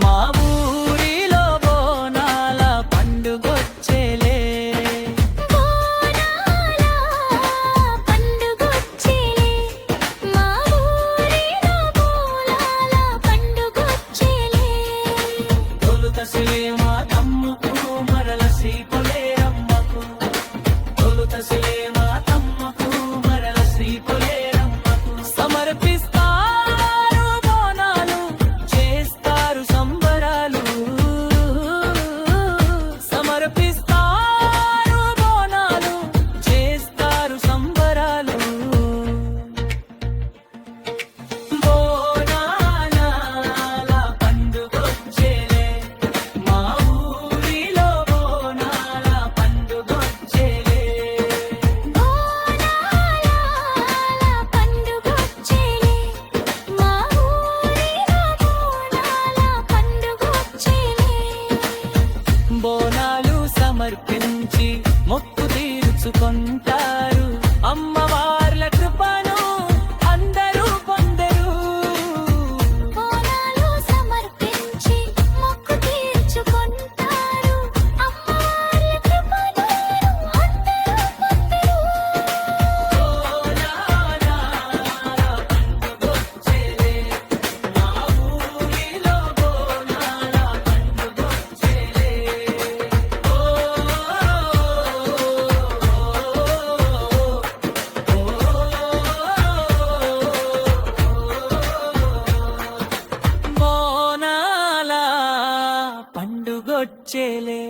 మా ఊరిలో బోనాల పండుగొచ్చేలే. బోనాల పండుగొచ్చేలే, మా ఊరిలో బోనాల పండుగొచ్చేలే. తొలుతసిలే మా తమ్ముకు మరల శ్రీపులే రమ్మకు. తొలుతసిలే మా తమ్ముకు మరల శ్రీపులే రమ్మకు. సమర్పిస్తారు బోనాలు, చేస్తారు సంబరాలు. సమర్పిస్తారు బోనాలు, చేస్తారు సంబరాలు. బోనాల పండుగొచ్చేలే, మా ఊరిలో బోనాల పండుగొచ్చేలే. బోనాల పండుగొచ్చేలే, మా ఊరిలో బోనాల పండుగొచ్చేలే. బోనాలు సమర్పించి మొక్కు తీర్చుకుంటారు. అమ్మవార్ల కృపను అందరూ పొందరు. బోనాలు సమర్పించి మొక్కు తీర్చుకుంటారు. అమ్మవార్ల కృపను అందరూ పొందరు. బోనాల పండుగొచ్చేలే, మా ఊరిలో బోనాల పండుగొచ్చేలే. బోనాల పండుగొచ్చేలే.